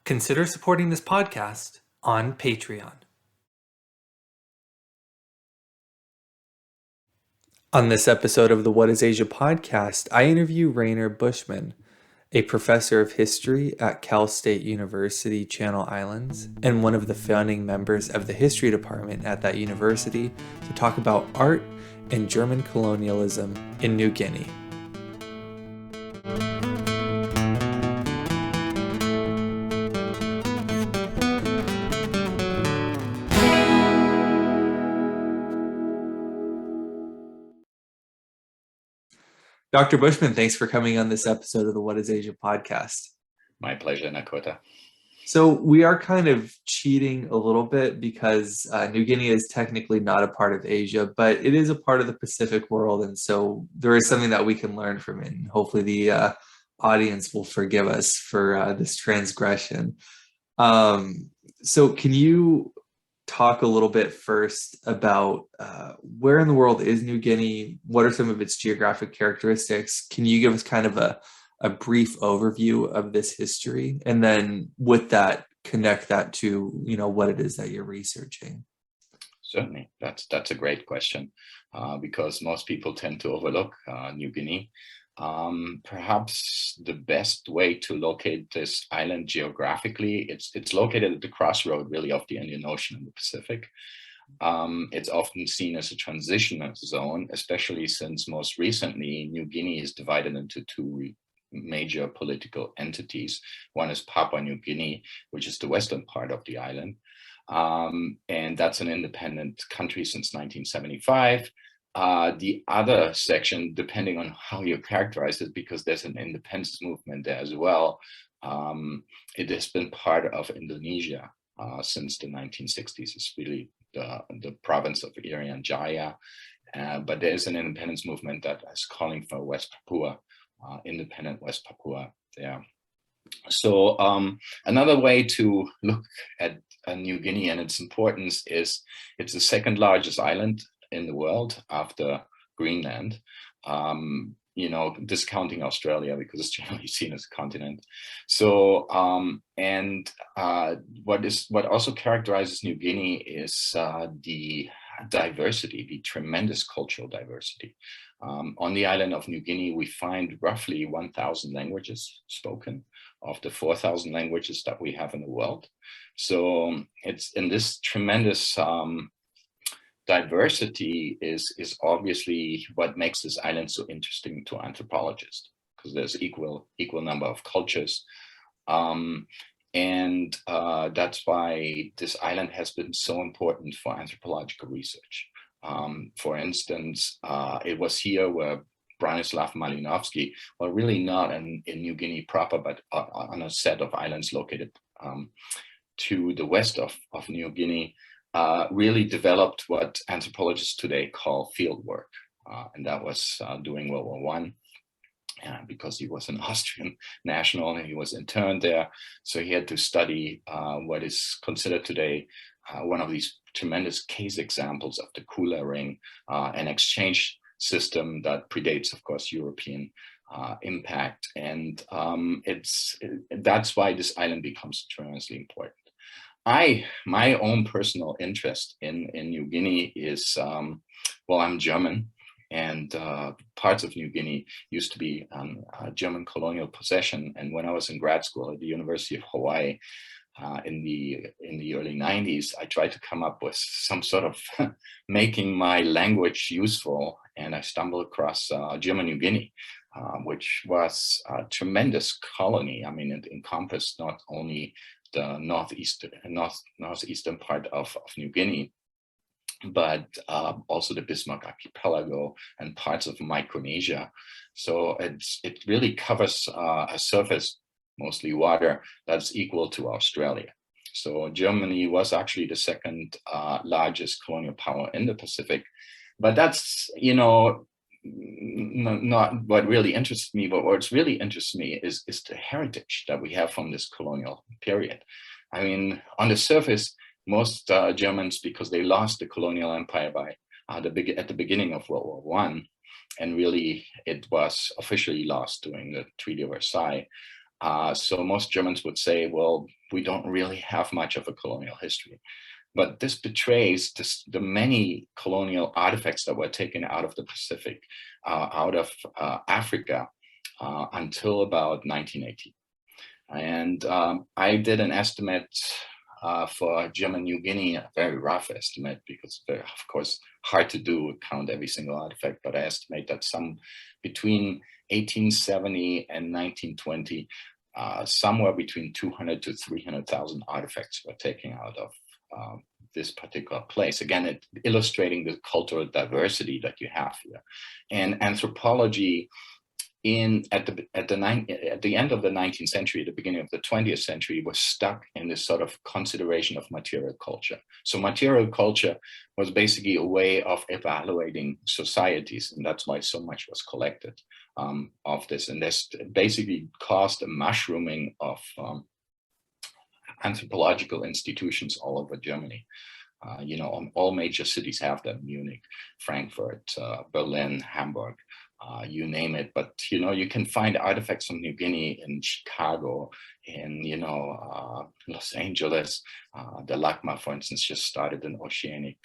Consider supporting this podcast on Patreon. On this episode of the What is Asia podcast, I interview Rainer Buschmann, a professor of history at Cal State University, Channel Islands, and one of the founding members of the history department at that university, to talk about art and German colonialism in New Guinea. Dr. Buschmann, thanks for coming on this episode of the What is Asia podcast. My pleasure, Nakota. So we are kind of cheating a little bit because New Guinea is technically not a part of Asia, but it is a part of the Pacific world. And so there is something that we can learn from it. And hopefully the audience will forgive us for this transgression. So can you talk a little bit first about where in the world is New Guinea? What are some of its geographic characteristics? Can you give us kind of a brief overview of this history, and then with that connect that to what it is that you're researching? Certainly, that's a great question because most people tend to overlook New Guinea. Perhaps the best way to locate this island geographically, it's located at the crossroad really of the Indian Ocean and the Pacific. It's often seen as a transitional zone, especially since most recently New Guinea is divided into two major political entities. One is Papua New Guinea, which is the western part of the island, and that's an independent country since 1975. The other section, depending on how you characterize it, because there's an independence movement there as well, it has been part of Indonesia since the 1960s. It's really the province of Irian Jaya, but there is an independence movement that is calling for West Papua, independent West Papua there. So another way to look at New Guinea and its importance is it's the second largest island in the world after Greenland, discounting Australia because it's generally seen as a continent. So, what also characterizes New Guinea is the diversity, the tremendous cultural diversity. On the island of New Guinea, we find roughly 1,000 languages spoken of the 4,000 languages that we have in the world. So it's in this tremendous diversity is obviously what makes this island so interesting to anthropologists, because there's equal number of cultures. And that's why this island has been so important for anthropological research. For instance, it was here where Branislav Malinowski, well, really not in New Guinea proper, but on a set of islands located to the west of New Guinea, really developed what anthropologists today call field work. And that was during World War I. Because he was an Austrian national and he was interned there. So he had to study what is considered today one of these tremendous case examples of the Kula ring, an exchange system that predates, of course, European impact. And that's why this island becomes tremendously important. My own personal interest in New Guinea is, I'm German, and parts of New Guinea used to be a German colonial possession. And when I was in grad school at the University of Hawaii in the early 90s, I tried to come up with some sort of making my language useful, and I stumbled across German New Guinea, which was a tremendous colony. I mean, it encompassed not only the northeastern part of New Guinea, but also the Bismarck Archipelago and parts of Micronesia. So it really covers a surface, mostly water, that's equal to Australia. So Germany was actually the second largest colonial power in the Pacific, but that's, not what really interests me, but what's really interests me is the heritage that we have from this colonial period. I mean, on the surface, most Germans, because they lost the colonial empire at the beginning of World War I, and really it was officially lost during the Treaty of Versailles, So most Germans would say, well, we don't really have much of a colonial history. But this betrays the many colonial artifacts that were taken out of the Pacific, out of Africa, until about 1980. And I did an estimate for German New Guinea, a very rough estimate, because it's of course hard to do, count every single artifact, but I estimate that between 1870 and 1920, somewhere between 200 to 300,000 artifacts were taken out of this particular place. Again, illustrating the cultural diversity that you have here. And anthropology at the end of the 19th century, the beginning of the 20th century, was stuck in this sort of consideration of material culture. So material culture was basically a way of evaluating societies, and that's why so much was collected of this. And this basically caused a mushrooming of anthropological institutions all over Germany. All major cities have them: Munich, Frankfurt, Berlin, Hamburg, you name it. But you can find artifacts from New Guinea in Chicago, in Los Angeles. The LACMA, for instance, just started an oceanic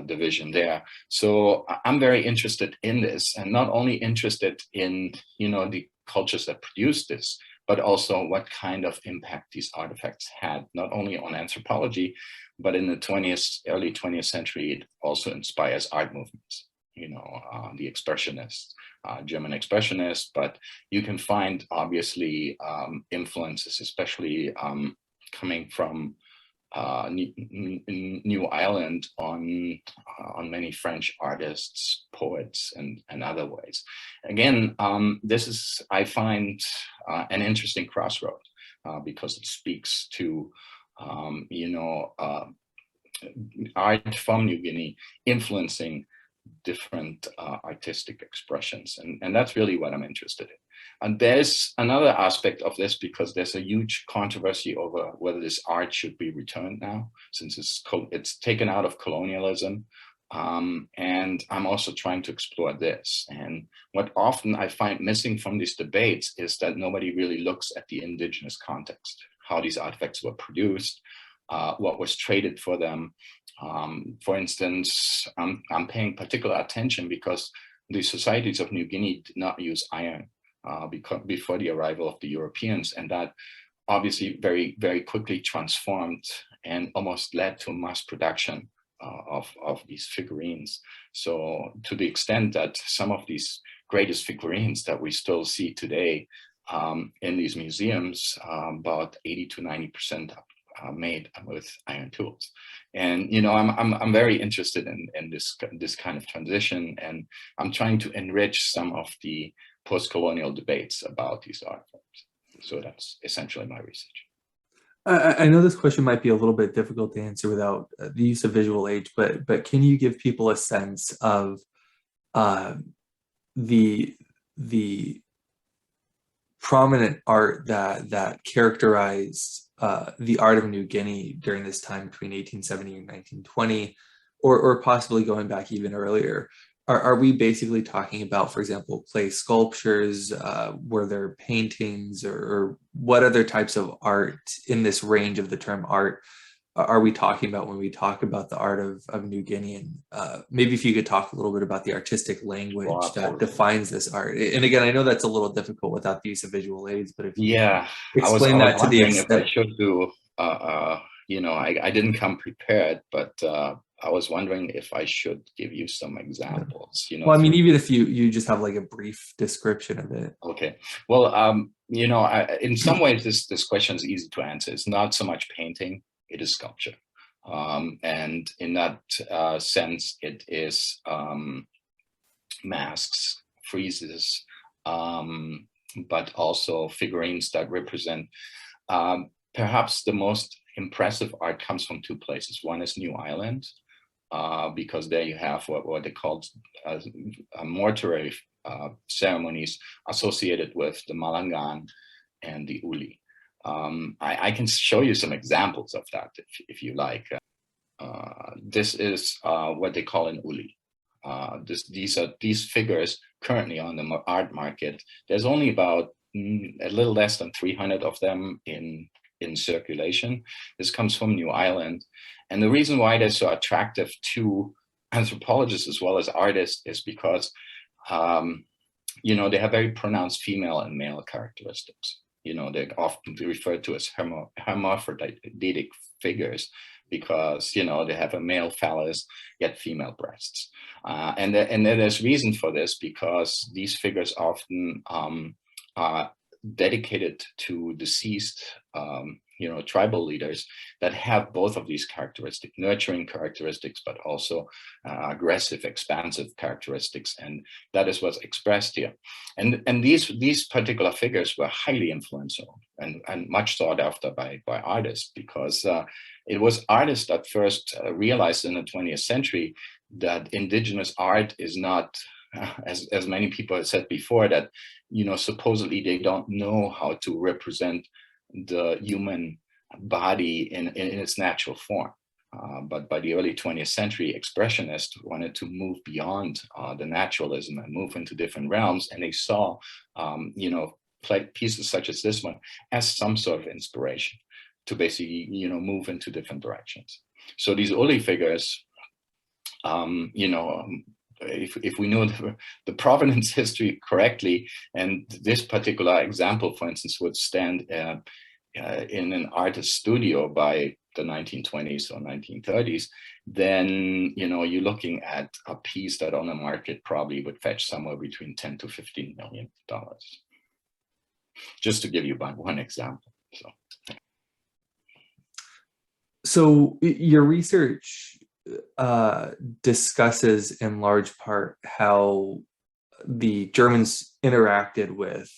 division there. So I'm very interested in this, and not only interested in the cultures that produced this, but also what kind of impact these artifacts had, not only on anthropology, but in the early 20th century, it also inspires art movements. The expressionists, German expressionists, but you can find obviously influences, especially coming from New Ireland on many French artists, poets, and other ways. Again, this is, I find, an interesting crossroad because it speaks to art from New Guinea influencing different artistic expressions, and that's really what I'm interested in. And there's another aspect of this, because there's a huge controversy over whether this art should be returned now, since it's taken out of colonialism. And I'm also trying to explore this. And what often I find missing from these debates is that nobody really looks at the indigenous context, how these artifacts were produced, what was traded for them. For instance, I'm paying particular attention because the societies of New Guinea did not use iron before the arrival of the Europeans, and that obviously very, very quickly transformed and almost led to mass production of these figurines. So to the extent that some of these greatest figurines that we still see today in these museums, about 80 to 90% made with iron tools. And I'm very interested in this kind of transition, and I'm trying to enrich some of the post-colonial debates about these artifacts. So that's essentially my research. I know this question might be a little bit difficult to answer without the use of visual aids, but can you give people a sense of the prominent art that characterized the art of New Guinea during this time between 1870 and 1920, or possibly going back even earlier? Are we basically talking about, for example, clay sculptures? Were there paintings, or what other types of art in this range of the term art are we talking about when we talk about the art of New Guinea? And maybe if you could talk a little bit about the artistic language that defines this art. And again, I know that's a little difficult without the use of visual aids, but if you explain that to the extent. If I should do, I didn't come prepared, but I was wondering if I should give you some examples. Well, I mean, even if you just have like a brief description of it. Okay. Well, in some ways, this question is easy to answer. It's not so much painting; it is sculpture, and in that sense, it is masks, friezes, but also figurines that represent. Perhaps the most impressive art comes from two places. One is New Ireland, because there you have what they call mortuary ceremonies associated with the Malangan and the Uli. I can show you some examples of that if you like. This is what they call an Uli. These figures currently on the art market. There's only about a little less than 300 of them in circulation. This comes from New Ireland. And the reason why they're so attractive to anthropologists as well as artists is because, they have very pronounced female and male characteristics. They're often referred to as hermaphroditic figures because, they have a male phallus, yet female breasts. And there's reason for this because these figures often are dedicated to deceased, tribal leaders that have both of these characteristics, nurturing characteristics, but also aggressive, expansive characteristics. And that is what's expressed here. And these particular figures were highly influential and much sought after by artists because it was artists that first realized in the 20th century that indigenous art is not, as many people have said before, that, supposedly they don't know how to represent the human body in its natural form. But by the early 20th century, expressionists wanted to move beyond the naturalism and move into different realms. And they saw, pieces such as this one as some sort of inspiration to basically, move into different directions. So these early figures, if we know the provenance history correctly, and this particular example, for instance, would stand in an artist's studio by the 1920s or 1930s, then you're looking at a piece that on the market probably would fetch somewhere between 10 to 15 million dollars. Just to give you one example. So your research discusses in large part how the Germans interacted with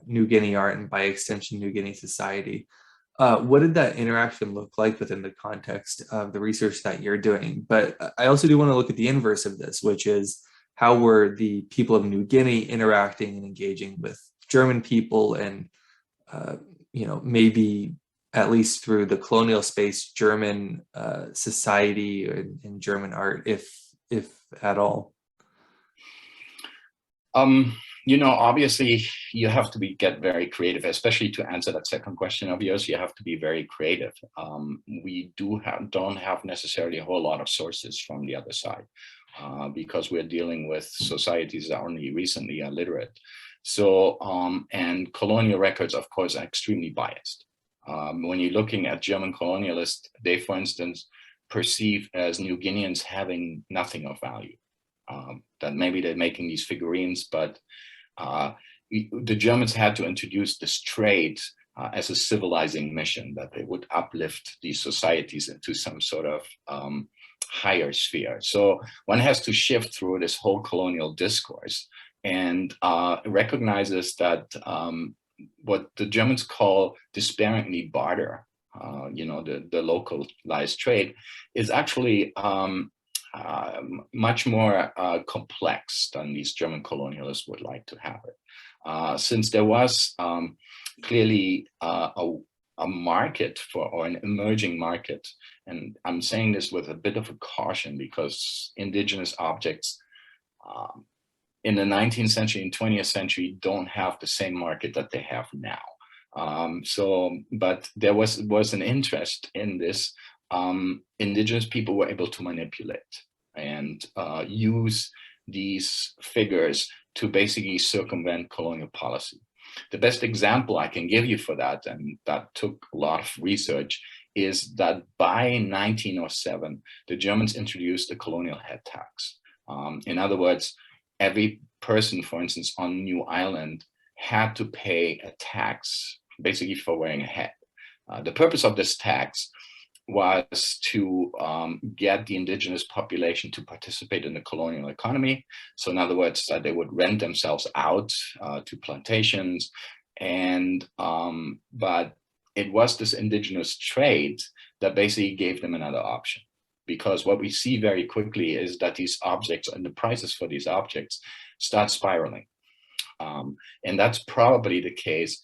New Guinea art and by extension New Guinea society. What did that interaction look like within the context of the research that you're doing? But I also do want to look at the inverse of this, which is how were the people of New Guinea interacting and engaging with German people and, maybe at least through the colonial space, German society and German art, if at all? Obviously you have to get very creative, especially to answer that second question of yours. You have to be very creative. We don't have necessarily a whole lot of sources from the other side because we're dealing with societies that only recently are literate. So, and colonial records, of course, are extremely biased. When you're looking at German colonialists, they, for instance, perceive as New Guineans having nothing of value. That maybe they're making these figurines, but the Germans had to introduce this trade as a civilizing mission, that they would uplift these societies into some sort of higher sphere. So one has to shift through this whole colonial discourse and recognizes that what the Germans call despairingly barter, the localized trade, is actually much more complex than these German colonialists would like to have it. Since there was clearly a market or an emerging market, and I'm saying this with a bit of a caution because indigenous objects in the 19th century and 20th century don't have the same market that they have now. But there was an interest in this. Indigenous people were able to manipulate and use these figures to basically circumvent colonial policy. The best example I can give you for that, and that took a lot of research, is that by 1907, the Germans introduced a colonial head tax. In other words, every person, for instance, on New Ireland had to pay a tax basically for wearing a hat. The purpose of this tax was to get the indigenous population to participate in the colonial economy. So in other words, they would rent themselves out to plantations. And but it was this indigenous trade that basically gave them another option. Because what we see very quickly is that these objects and the prices for these objects start spiraling. And that's probably the case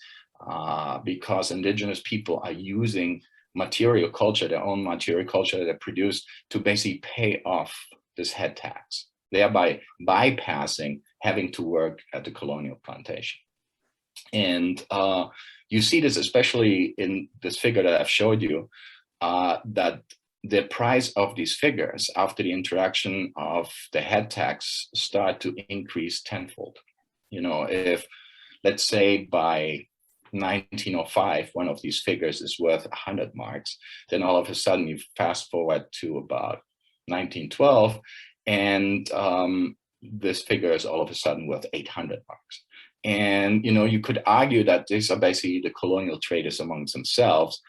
because indigenous people are using material culture, their own material culture that they produce, to basically pay off this head tax, thereby bypassing having to work at the colonial plantation. And you see this especially in this figure that I've showed you, that the price of these figures after the introduction of the head tax start to increase tenfold. You know, if let's say by 1905, one of these figures is worth 100 marks, then all of a sudden you fast forward to about 1912, and this figure is all of a sudden worth 800 marks. And, you know, you could argue that these are basically the colonial traders amongst themselves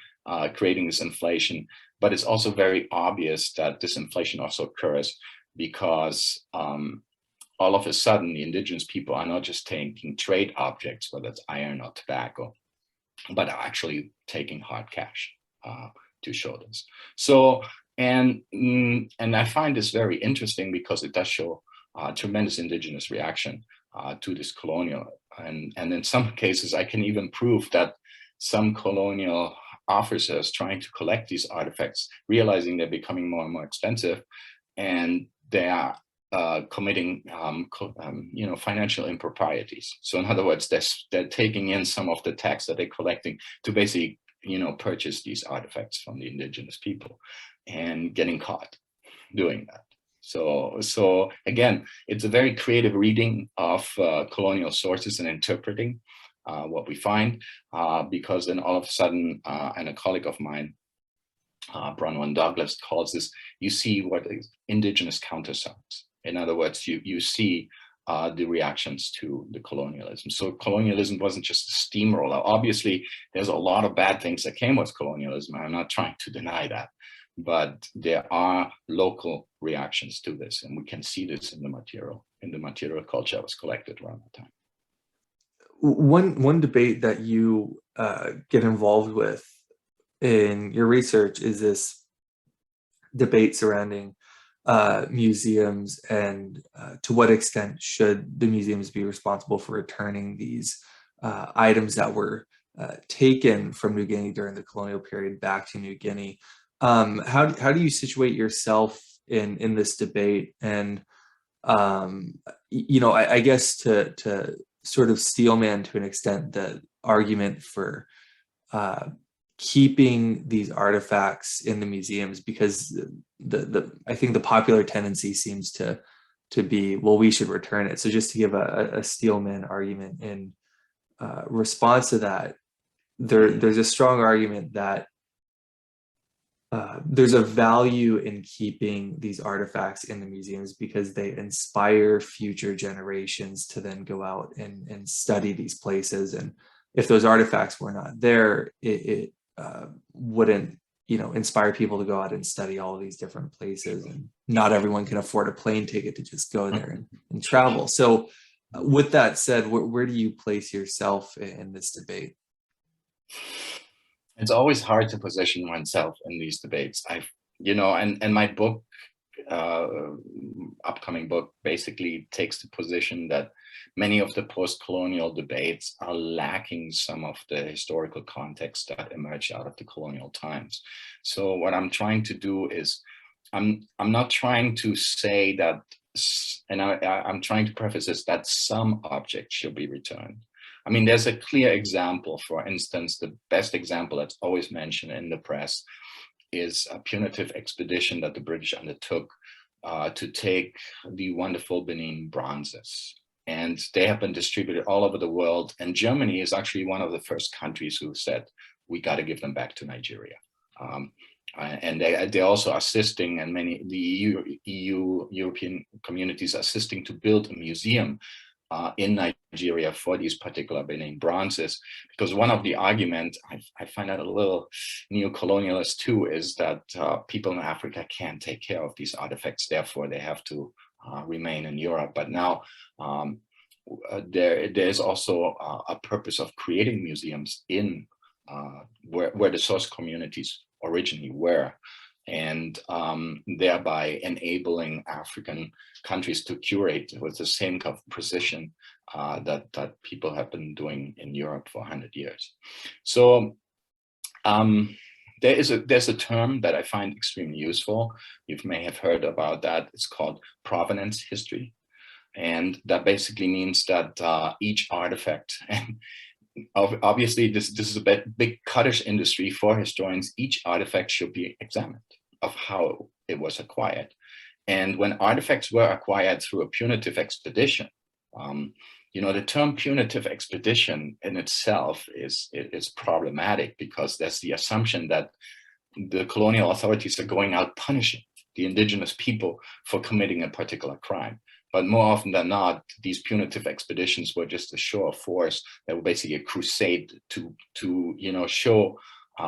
creating this inflation, but it's also very obvious that this inflation also occurs because all of a sudden the indigenous people are not just taking trade objects, whether it's iron or tobacco, but are actually taking hard cash to show this. So, and I find this very interesting because it does show tremendous indigenous reaction to this colonial. And in some cases, I can even prove that some colonial officers trying to collect these artifacts, realizing they're becoming more and more expensive, and they are committing you know, financial improprieties. So in other words, they're taking in some of the tax that they're collecting to basically, you know, purchase these artifacts from the indigenous people, and getting caught doing that. So again, it's a very creative reading of colonial sources and interpreting what we find, because then all of a sudden, and a colleague of mine, Bronwyn Douglas, calls this, you see what is indigenous countersigns. In other words, you see the reactions to the colonialism. So colonialism wasn't just a steamroller. Obviously, there's a lot of bad things that came with colonialism. I'm not trying to deny that, but there are local reactions to this, and we can see this in the material culture that was collected around the time. One debate that you get involved with in your research is this debate surrounding museums and to what extent should the museums be responsible for returning these items that were taken from New Guinea during the colonial period back to New Guinea. How do you situate yourself in this debate? And you know, I guess to sort of steelman to an extent the argument for keeping these artifacts in the museums, because I think the popular tendency seems to be, well, we should return it. So just to give a steelman argument in response to that, there's a strong argument that there's a value in keeping these artifacts in the museums because they inspire future generations to then go out and study these places. And if those artifacts were not there, it wouldn't, you know, inspire people to go out and study all of these different places. And not everyone can afford a plane ticket to just go there and travel. So with that said, where do you place yourself in this debate? It's always hard to position oneself in these debates. You know, and my book, upcoming book, basically takes the position that many of the post-colonial debates are lacking some of the historical context that emerged out of the colonial times. So what I'm trying to do is, I'm not trying to say that, and I'm trying to preface this, that some objects should be returned. I mean, there's a clear example. For instance, the best example that's always mentioned in the press is a punitive expedition that the British undertook to take the wonderful Benin bronzes. And they have been distributed all over the world. And Germany is actually one of the first countries who said, we got to give them back to Nigeria. And they're also assisting, and many the European communities are assisting to build a museum in Nigeria for these particular Benin bronzes, because one of the arguments, I find that a little neo-colonialist too, is that people in Africa can't take care of these artifacts, therefore they have to remain in Europe. But now there's also a purpose of creating museums in where the source communities originally were, and thereby enabling African countries to curate with the same kind of precision that people have been doing in Europe for 100 years. So there's a term that I find extremely useful. You may have heard about that. It's called provenance history. And that basically means that each artifact, and obviously this is a big cottage industry for historians. Each artifact should be examined of how it was acquired. And when artifacts were acquired through a punitive expedition, the term punitive expedition in itself is problematic, because there's the assumption that the colonial authorities are going out punishing the indigenous people for committing a particular crime. But more often than not, these punitive expeditions were just a show of force that were basically a crusade to show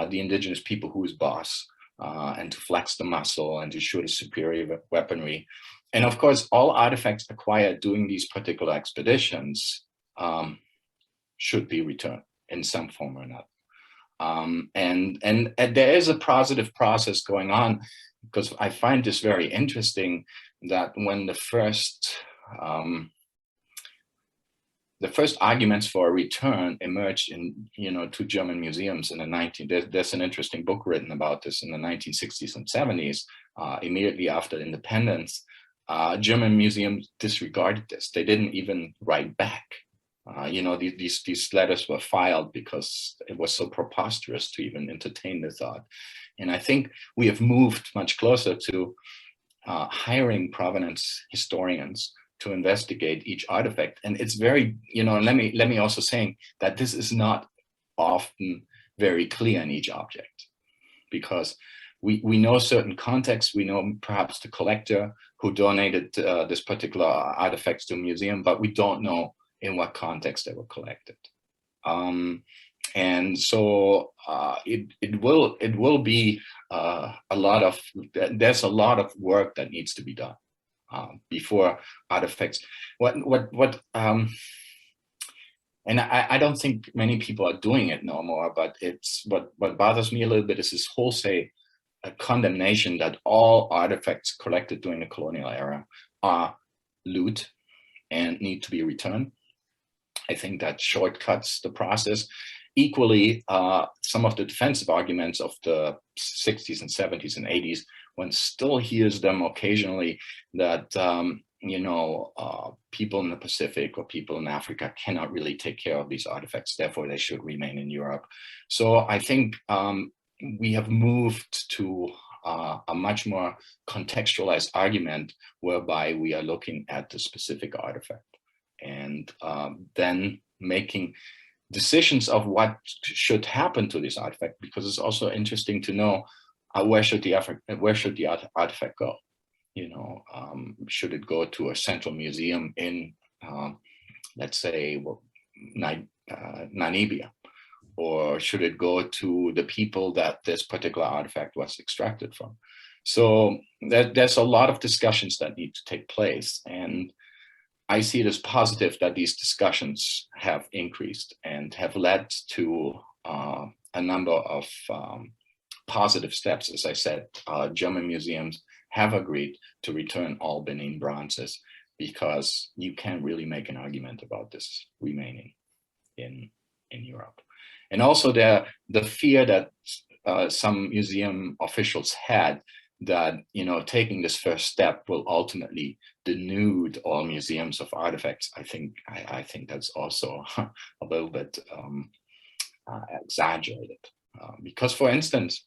the indigenous people who is boss, and to flex the muscle and to show the superior weaponry. And of course, all artifacts acquired during these particular expeditions should be returned in some form or another. And there is a positive process going on, because I find this very interesting, that when the first arguments for a return emerged in, two German museums in the there's an interesting book written about this in the 1960s and 70s, immediately after independence. German museums disregarded this. They didn't even write back. These letters were filed because it was so preposterous to even entertain the thought. And I think we have moved much closer to hiring provenance historians to investigate each artifact. And it's very, let me also say that this is not often very clear in each object, because we know certain contexts. We know perhaps the collector who donated this particular artifacts to a museum, but we don't know in what context they were collected. And so it will be there's a lot of work that needs to be done before artifacts. And I don't think many people are doing it no more, but it's what bothers me a little bit is this wholesale condemnation that all artifacts collected during the colonial era are loot and need to be returned. I think that shortcuts the process. Equally, some of the defensive arguments of the 60s and 70s and 80s, one still hears them occasionally, that people in the Pacific or people in Africa cannot really take care of these artifacts, therefore they should remain in Europe. So I think we have moved to a much more contextualized argument, whereby we are looking at the specific artifact and then making decisions of what should happen to this artifact, because it's also interesting to know where should the artifact go. Should it go to a central museum in, let's say, Namibia, or should it go to the people that this particular artifact was extracted from? So there's a lot of discussions that need to take place, and I see it as positive that these discussions have increased and have led to a number of positive steps. As I said, German museums have agreed to return all Benin bronzes, because you can't really make an argument about this remaining in Europe. And also the fear that some museum officials had, that taking this first step will ultimately denude all museums of artifacts. I think that's also a little bit exaggerated, because, for instance,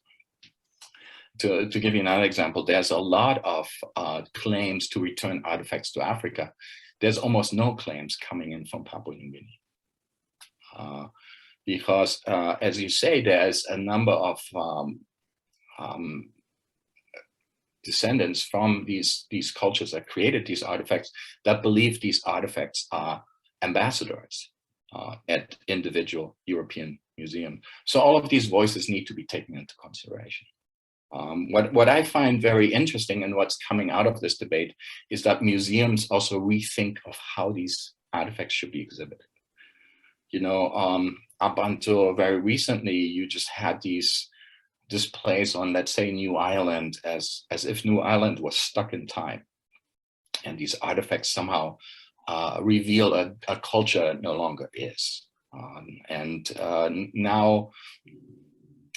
to give you another example, there's a lot of claims to return artifacts to Africa. There's almost no claims coming in from Papua New Guinea, because, as you say, there's a number of descendants from these cultures that created these artifacts that believe these artifacts are ambassadors at individual European museums. So all of these voices need to be taken into consideration. What I find very interesting and what's coming out of this debate is that museums also rethink of how these artifacts should be exhibited. Up until very recently, you just had these displays on, let's say, New Ireland, as if New Ireland was stuck in time, and these artifacts somehow reveal a culture that no longer is. Now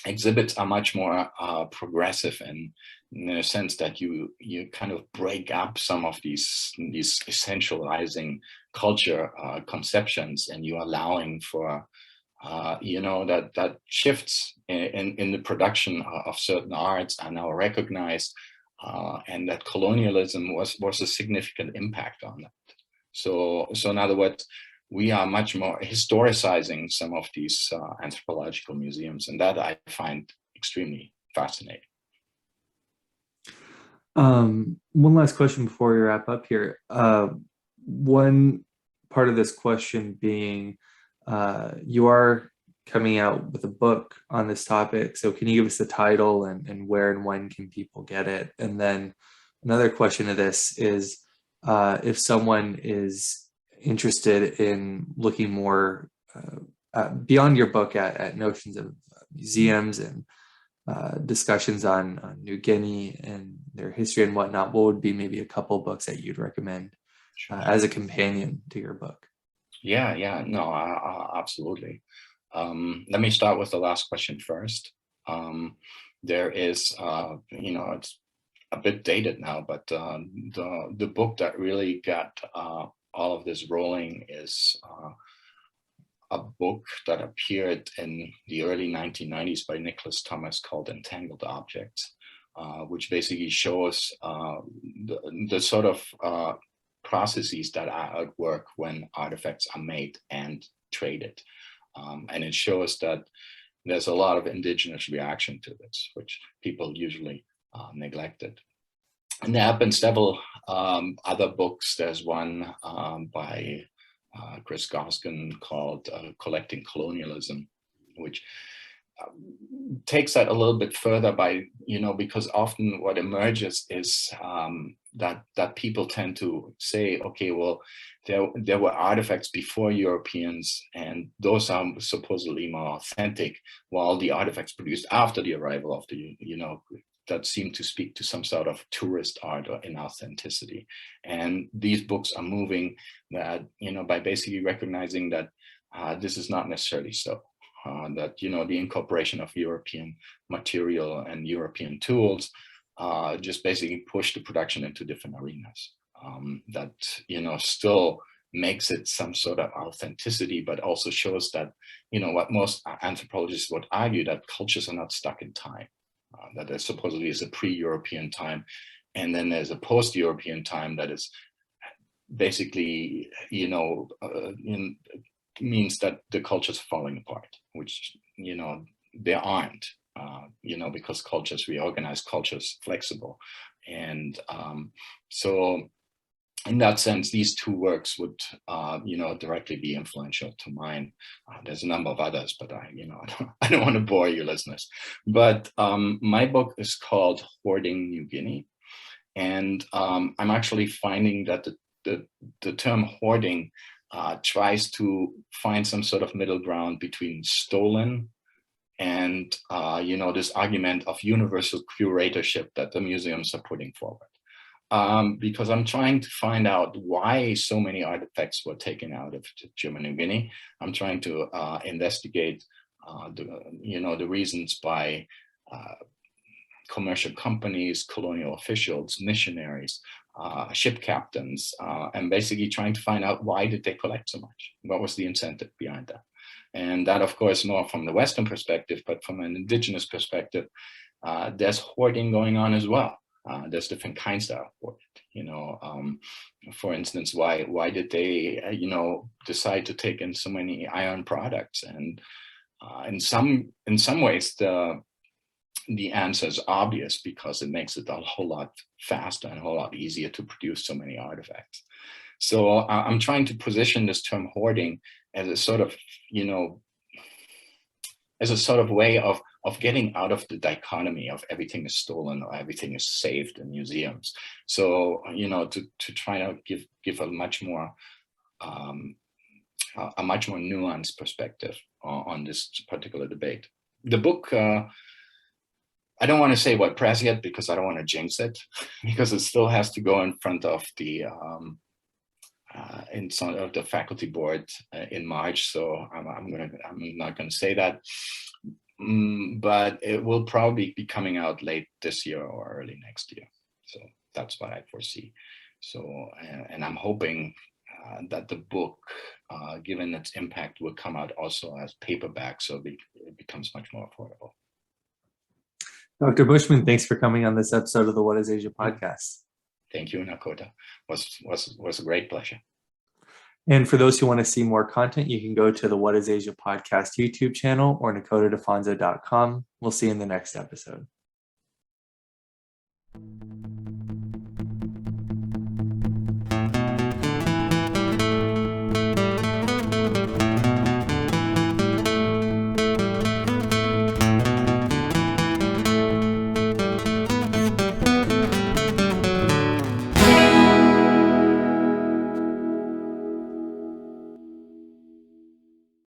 exhibits are much more progressive, and in a sense that you kind of break up some of these essentializing culture conceptions, and you're allowing for that shifts in the production of certain arts are now recognized, and that colonialism was a significant impact on that. So in other words, we are much more historicizing some of these anthropological museums, and that I find extremely fascinating. One last question before we wrap up here. One part of this question being, you are coming out with a book on this topic. So can you give us the title and where and when can people get it? And then another question of this is, if someone is interested in looking more beyond your book at notions of museums and discussions on New Guinea and their history and whatnot, what would be maybe a couple books that you'd recommend as a companion to your book? Yeah, no, absolutely. Let me start with the last question first. There is, it's a bit dated now, but the book that really got all of this rolling is a book that appeared in the early 1990s by Nicholas Thomas called Entangled Objects, which basically shows the sort of processes that are at work when artifacts are made and traded. And it shows that there's a lot of indigenous reaction to this, which people usually neglected. And there have been several other books. There's one by Chris Goskin called Collecting Colonialism, which takes that a little bit further by, because often what emerges is that people tend to say, okay, well, there were artifacts before Europeans, and those are supposedly more authentic, while the artifacts produced after the arrival of the, that seem to speak to some sort of tourist art or inauthenticity. And these books are moving that, by basically recognizing that this is not necessarily so. That, the incorporation of European material and European tools just basically push the production into different arenas. That, still makes it some sort of authenticity, but also shows that, what most anthropologists would argue, that cultures are not stuck in time. That there supposedly is a pre-European time, and then there's a post-European time that is basically, means that the cultures are falling apart, which, they aren't, because cultures reorganize, cultures flexible. And so in that sense, these two works would, directly be influential to mine. There's a number of others, but I don't want to bore you listeners. But my book is called Hoarding New Guinea. And I'm actually finding that the term hoarding tries to find some sort of middle ground between stolen and, this argument of universal curatorship that the museums are putting forward. Because I'm trying to find out why so many artifacts were taken out of German New Guinea. I'm trying to investigate the reasons by commercial companies, colonial officials, missionaries, ship captains, and basically trying to find out why did they collect so much? What was the incentive behind that? And that, of course, more from the Western perspective, but from an indigenous perspective, there's hoarding going on as well. There's different kinds that are hoarded. For instance, why did they, decide to take in so many iron products? And in some ways, the answer is obvious, because it makes it a whole lot faster and a whole lot easier to produce so many artifacts. So I'm trying to position this term hoarding as a sort of, way of getting out of the dichotomy of everything is stolen or everything is saved in museums. So, to try to give a much more nuanced perspective on this particular debate. The book, I don't want to say what press yet, because I don't want to jinx it, because it still has to go in front of the faculty board in March. So I'm not going to say that, but it will probably be coming out late this year or early next year. So that's what I foresee. So, and I'm hoping that the book, given its impact, will come out also as paperback, so it becomes much more affordable. Dr. Buschmann, thanks for coming on this episode of the What is Asia podcast. Thank you, Nakota. Was a great pleasure. And for those who want to see more content, you can go to the What is Asia podcast YouTube channel or nakotadefonso.com. We'll see you in the next episode.